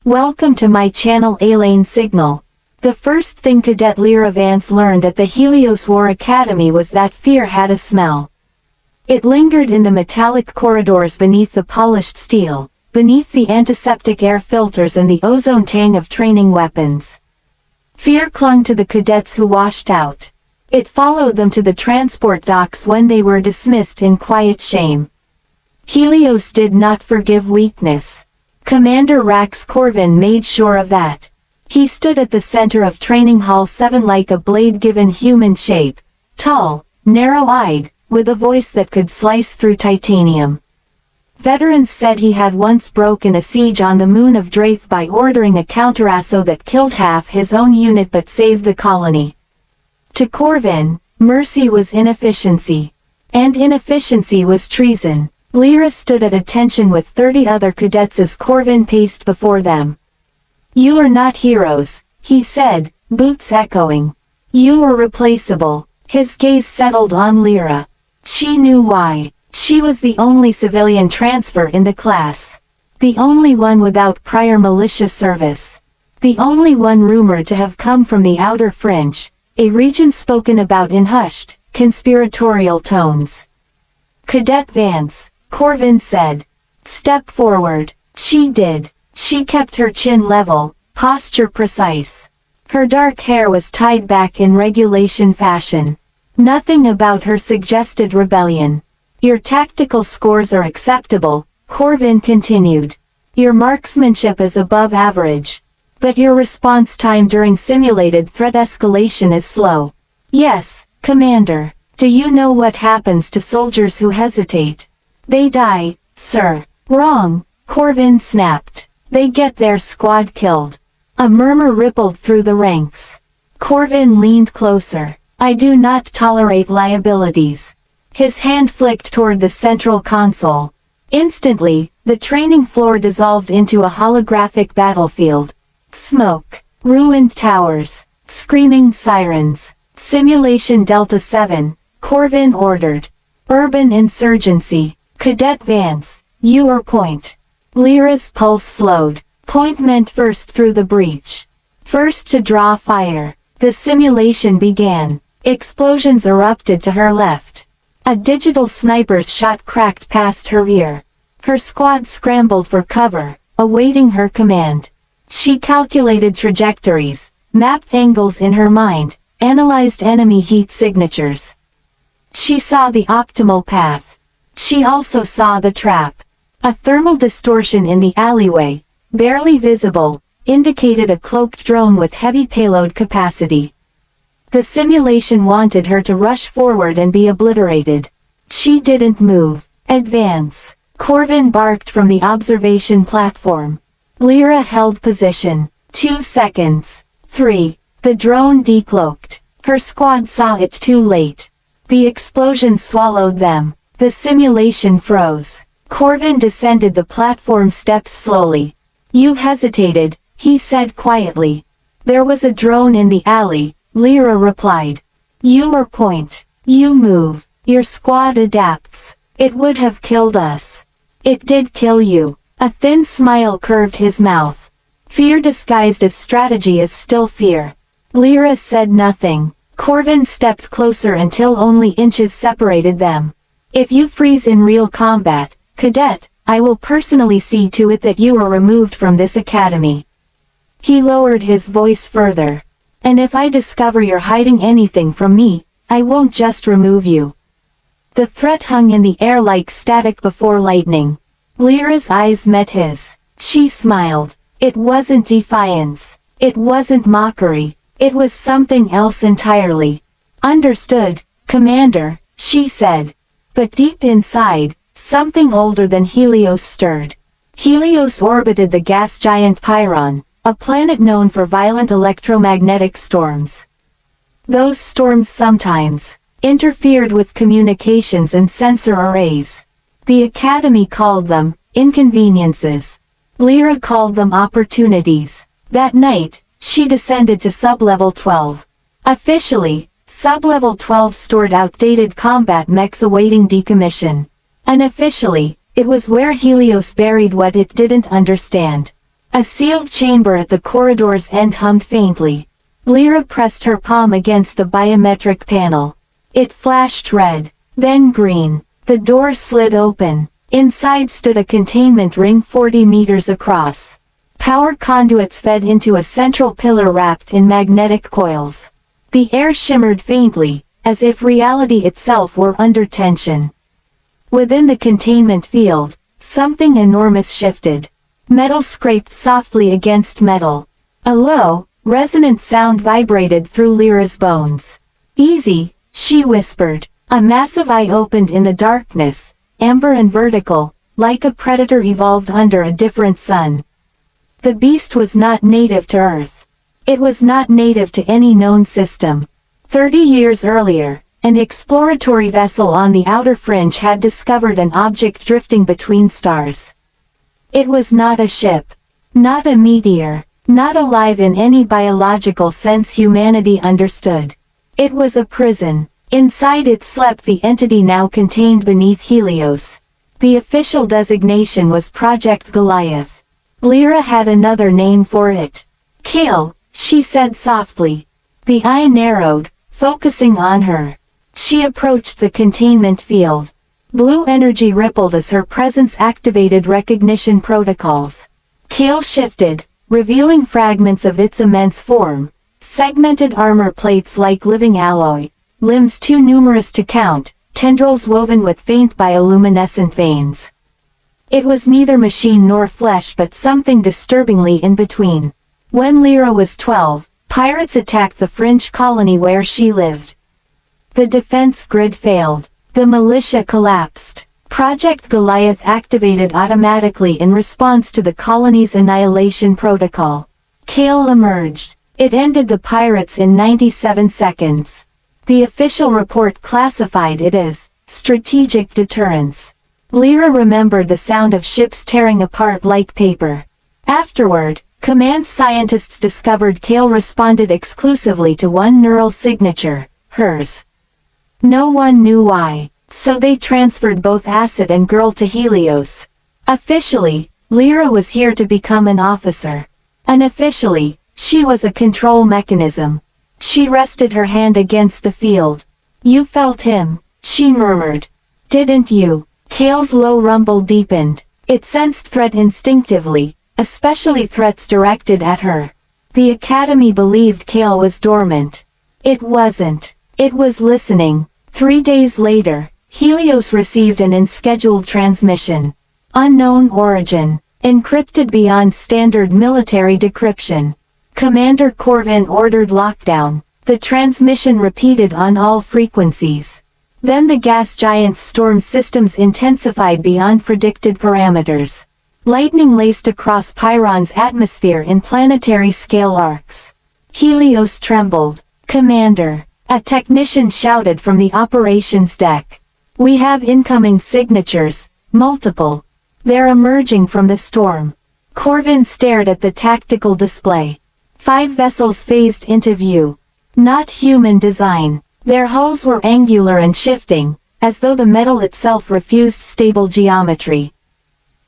Welcome to my channel Alane Signal. The first thing Cadet Lira Vance learned at the Helios War Academy was that fear had a smell. It lingered in the metallic corridors beneath the polished steel, beneath the antiseptic air filters and the ozone tang of training weapons. Fear clung to the cadets who washed out. It followed them to the transport docks when they were dismissed in quiet shame. Helios did not forgive weakness. Commander Rax Corvin made sure of that. He stood at the center of Training Hall 7 like a blade given human shape, tall, narrow-eyed, with a voice that could slice through titanium. Veterans said he had once broken a siege on the moon of Draith by ordering a counterassault that killed half his own unit but saved the colony. To Corvin, mercy was inefficiency. And inefficiency was treason. Lira stood at attention with 30 other cadets as Corvin paced before them. "You are not heroes," he said, boots echoing. "You are replaceable." His gaze settled on Lira. She knew why. She was the only civilian transfer in the class. The only one without prior militia service. The only one rumored to have come from the outer fringe, a region spoken about in hushed, conspiratorial tones. "Cadet Vance," Corvin said. "Step forward." She did. She kept her chin level, posture precise. Her dark hair was tied back in regulation fashion. Nothing about her suggested rebellion. "Your tactical scores are acceptable," Corvin continued. "Your marksmanship is above average. But your response time during simulated threat escalation is slow." "Yes, Commander. Do you know what happens to soldiers who hesitate?" "They die, sir." "Wrong," Corvin snapped. "They get their squad killed." A murmur rippled through the ranks. Corvin leaned closer. "I do not tolerate liabilities." His hand flicked toward the central console. Instantly, the training floor dissolved into a holographic battlefield. Smoke. Ruined towers. Screaming sirens. "Simulation Delta 7, Corvin ordered. Urban insurgency. Cadet Vance, you are point." Lira's pulse slowed. Point meant first through the breach. First to draw fire. The simulation began. Explosions erupted to her left. A digital sniper's shot cracked past her ear. Her squad scrambled for cover, awaiting her command. She calculated trajectories, mapped angles in her mind, analyzed enemy heat signatures. She saw the optimal path. She also saw the trap. A thermal distortion in the alleyway, barely visible, indicated a cloaked drone with heavy payload capacity. The simulation wanted her to rush forward and be obliterated. She didn't move. "Advance," Corvin barked from the observation platform. Lira held position. 2 seconds. 3. The drone decloaked. Her squad saw it too late. The explosion swallowed them. The simulation froze. Corvin descended the platform steps slowly. "You hesitated," he said quietly. "There was a drone in the alley," Lira replied. "You are point. You move. Your squad adapts. It would have killed us." "It did kill you." A thin smile curved his mouth. "Fear disguised as strategy is still fear." Lira said nothing. Corvin stepped closer until only inches separated them. "If you freeze in real combat, Cadet, I will personally see to it that you are removed from this academy." He lowered his voice further. "And if I discover you're hiding anything from me, I won't just remove you." The threat hung in the air like static before lightning. Lira's eyes met his. She smiled. It wasn't defiance. It wasn't mockery. It was something else entirely. "Understood, Commander," she said. But deep inside, something older than Helios stirred. Helios orbited the gas giant Pyrrhon, a planet known for violent electromagnetic storms. Those storms sometimes interfered with communications and sensor arrays. The Academy called them inconveniences. Lira called them opportunities. That night, she descended to Sublevel 12. Officially, Sublevel 12 stored outdated combat mechs awaiting decommission. Unofficially, it was where Helios buried what it didn't understand. A sealed chamber at the corridor's end hummed faintly. Lira pressed her palm against the biometric panel. It flashed red, then green. The door slid open. Inside stood a containment ring 40 meters across. Power conduits fed into a central pillar wrapped in magnetic coils. The air shimmered faintly, as if reality itself were under tension. Within the containment field, something enormous shifted. Metal scraped softly against metal. A low, resonant sound vibrated through Lyra's bones. "Easy," she whispered. A massive eye opened in the darkness, amber and vertical, like a predator evolved under a different sun. The beast was not native to Earth. It was not native to any known system. 30 years earlier, an exploratory vessel on the outer fringe had discovered an object drifting between stars. It was not a ship. Not a meteor. Not alive in any biological sense humanity understood. It was a prison. Inside it slept the entity now contained beneath Helios. The official designation was Project Goliath. Lira had another name for it. "Kill," she said softly. The eye narrowed, focusing on her. She approached the containment field. Blue energy rippled as her presence activated recognition protocols. Kale shifted, revealing fragments of its immense form. Segmented armor plates like living alloy, limbs too numerous to count, tendrils woven with faint bioluminescent veins. It was neither machine nor flesh but something disturbingly in between. When Lira was 12, pirates attacked the fringe colony where she lived. The defense grid failed. The militia collapsed. Project Goliath activated automatically in response to the colony's annihilation protocol. Kale emerged. It ended the pirates in 97 seconds. The official report classified it as strategic deterrence. Lira remembered the sound of ships tearing apart like paper. Afterward, command scientists discovered Kale responded exclusively to one neural signature, hers. No one knew why, so they transferred both asset and girl to Helios. Officially, Lira was here to become an officer. Unofficially, she was a control mechanism. She rested her hand against the field. "You felt him," she murmured. "Didn't you?" Kale's low rumble deepened. It sensed threat instinctively, especially threats directed at her. The Academy believed Kale was dormant. It wasn't. It was listening. 3 days later, Helios received an unscheduled transmission. Unknown origin. Encrypted beyond standard military decryption. Commander Corvin ordered lockdown. The transmission repeated on all frequencies. Then the gas giant's storm systems intensified beyond predicted parameters. Lightning laced across Pyrrhon's atmosphere in planetary scale arcs. Helios trembled. "Commander," a technician shouted from the operations deck. "We have incoming signatures, multiple. They're emerging from the storm." Corvin stared at the tactical display. 5 vessels phased into view. Not human design. Their hulls were angular and shifting, as though the metal itself refused stable geometry.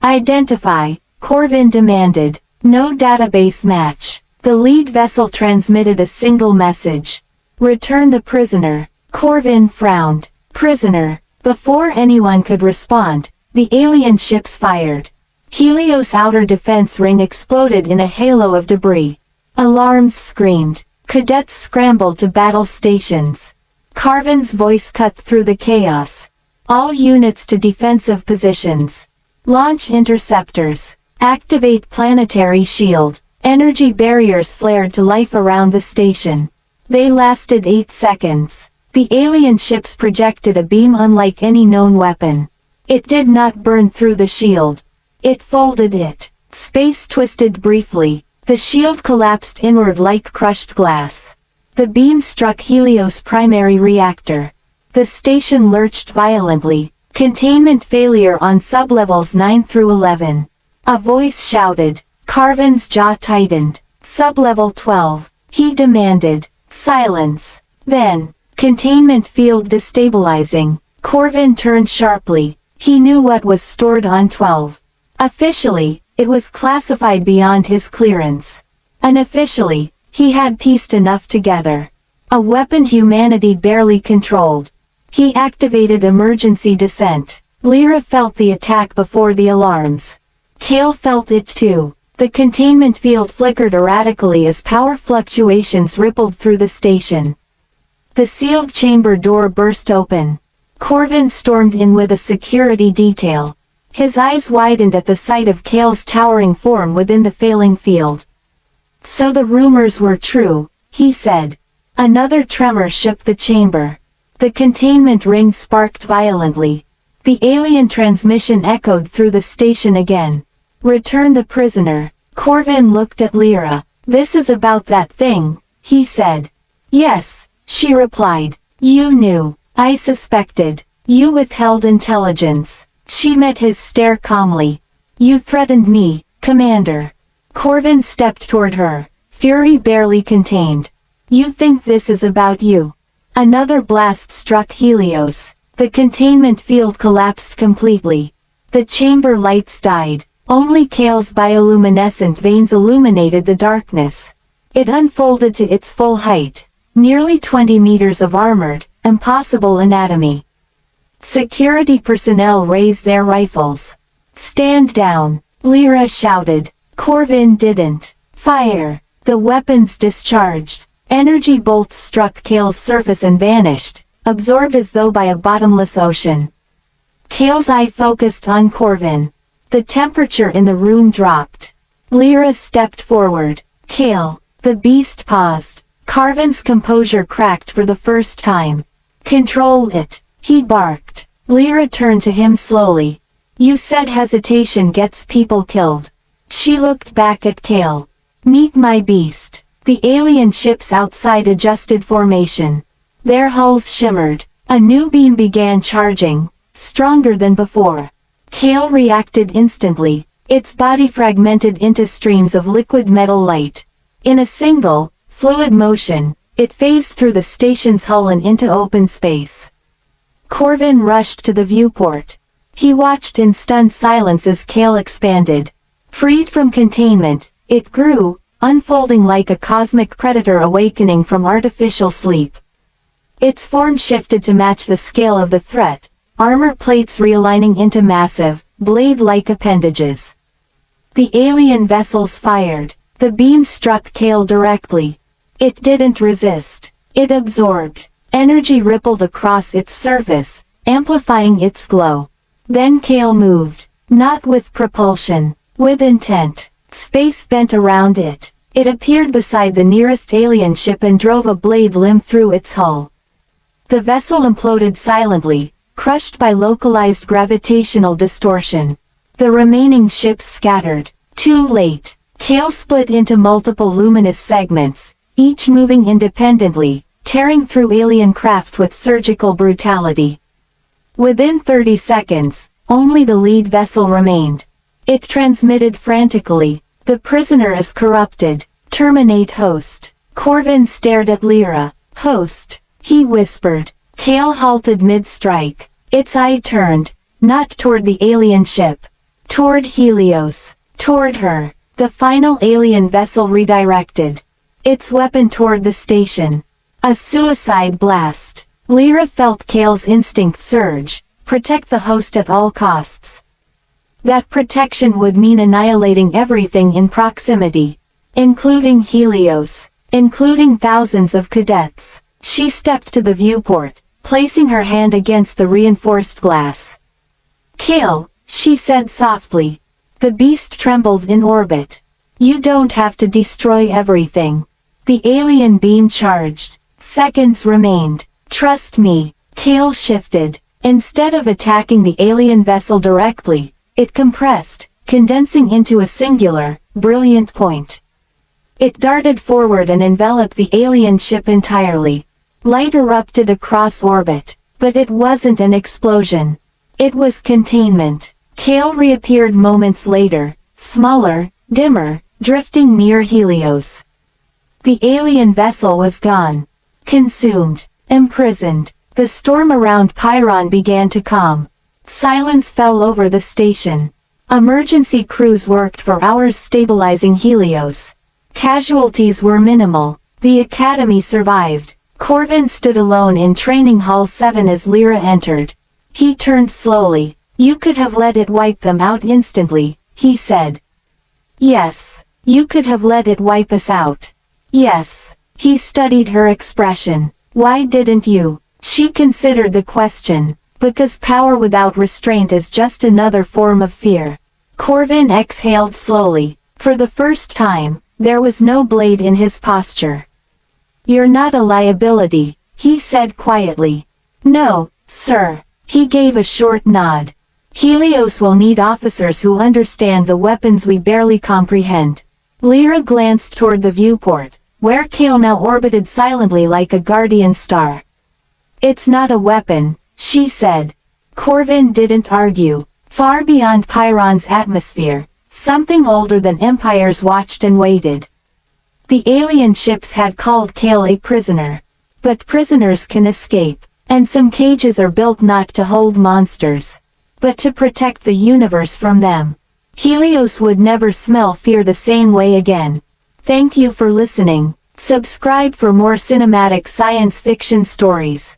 "Identify," Corvin demanded. No database match. The lead vessel transmitted a single message. "Return the prisoner." Corvin frowned. "Prisoner." Before anyone could respond, the alien ships fired. Helios' outer defense ring exploded in a halo of debris. Alarms screamed. Cadets scrambled to battle stations. Corvin's voice cut through the chaos. "All units to defensive positions. Launch interceptors. Activate planetary shield." Energy barriers flared to life around the station. They lasted 8 seconds. The alien ships projected a beam unlike any known weapon. It did not burn through the shield. It folded it. Space twisted briefly. The shield collapsed inward like crushed glass. The beam struck Helios' primary reactor. The station lurched violently. Containment failure on sublevels 9 through 11. A voice shouted. Corvin's jaw tightened. Sublevel 12. He demanded. Silence. Then, containment field destabilizing. Corvin turned sharply. He knew what was stored on 12. Officially, it was classified beyond his clearance. Unofficially, he had pieced enough together. A weapon humanity barely controlled. He activated emergency descent. Lira felt the attack before the alarms. Kale felt it too. The containment field flickered erratically as power fluctuations rippled through the station. The sealed chamber door burst open. Corvin stormed in with a security detail. His eyes widened at the sight of Kale's towering form within the failing field. So the rumors were true, he said. Another tremor shook the chamber. The containment ring sparked violently. The alien transmission echoed through the station again. Return the prisoner. Corvin looked at Lira. This is about that thing, he said. Yes, she replied. You knew. I suspected. You withheld intelligence. She met his stare calmly. You threatened me, Commander. Corvin stepped toward her, fury barely contained. You think this is about you? Another blast struck Helios. The containment field collapsed completely. The chamber lights died. Only Kale's bioluminescent veins illuminated the darkness. It unfolded to its full height, nearly 20 meters of armored, impossible anatomy. Security personnel raised their rifles. Stand down, Lira shouted. Corvin didn't. Fire. The weapons discharged. Energy bolts struck Kale's surface and vanished, absorbed as though by a bottomless ocean. Kale's eye focused on Corvin. The temperature in the room dropped. Lira stepped forward. Kale. The beast paused. Corvin's composure cracked for the first time. Control it, he barked. Lira turned to him slowly. You said hesitation gets people killed. She looked back at Kale. Meet my beast. The alien ships outside adjusted formation. Their hulls shimmered. A new beam began charging, stronger than before. Kale reacted instantly. Its body fragmented into streams of liquid metal light. In a single, fluid motion, it phased through the station's hull and into open space. Corvin rushed to the viewport. He watched in stunned silence as Kale expanded. Freed from containment, it grew, unfolding like a cosmic predator awakening from artificial sleep. Its form shifted to match the scale of the threat, armor plates realigning into massive, blade-like appendages. The alien vessels fired. The beam struck Kale directly. It didn't resist. It absorbed. Energy rippled across its surface, amplifying its glow. Then Kale moved. Not with propulsion. With intent. Space bent around it. It appeared beside the nearest alien ship and drove a blade limb through its hull. The vessel imploded silently, crushed by localized gravitational distortion. The remaining ships scattered. Too late. Kale split into multiple luminous segments, each moving independently, tearing through alien craft with surgical brutality. Within 30 seconds, only the lead vessel remained. It transmitted frantically. The prisoner is corrupted. Terminate host. Corvin stared at Lira. Host, he whispered. Kale halted mid-strike. Its eye turned, not toward the alien ship. Toward Helios. Toward her. The final alien vessel redirected. Its weapon toward the station. A suicide blast. Lira felt Kale's instinct surge. Protect the host at all costs. That protection would mean annihilating everything in proximity. Including Helios. Including thousands of cadets. She stepped to the viewport, placing her hand against the reinforced glass. Kale, she said softly. The beast trembled in orbit. You don't have to destroy everything. The alien beam charged. Seconds remained. Trust me. Kale shifted. Instead of attacking the alien vessel directly, it compressed, condensing into a singular, brilliant point. It darted forward and enveloped the alien ship entirely. Light erupted across orbit, but it wasn't an explosion. It was containment. Kale reappeared moments later, smaller, dimmer, drifting near Helios. The alien vessel was gone. Consumed. Imprisoned. The storm around Pyrrhon began to calm. Silence fell over the station. Emergency crews worked for hours stabilizing Helios. Casualties were minimal. The Academy survived. Corvin stood alone in Training Hall 7 as Lira entered. He turned slowly. "You could have let it wipe them out instantly," he said. "Yes. You could have let it wipe us out." "Yes." He studied her expression. "Why didn't you?" She considered the question. "Because power without restraint is just another form of fear." Corvin exhaled slowly. For the first time, there was no blade in his posture. "You're not a liability," he said quietly. "No, sir." He gave a short nod. "Helios will need officers who understand the weapons we barely comprehend." Lira glanced toward the viewport, where Kale now orbited silently like a guardian star. "It's not a weapon," she said. Corvin didn't argue. Far beyond Pyrrhon's atmosphere, something older than empires watched and waited. The alien ships had called Kale a prisoner. But prisoners can escape, and some cages are built not to hold monsters, but to protect the universe from them. Helios would never smell fear the same way again. Thank you for listening. Subscribe for more cinematic science fiction stories.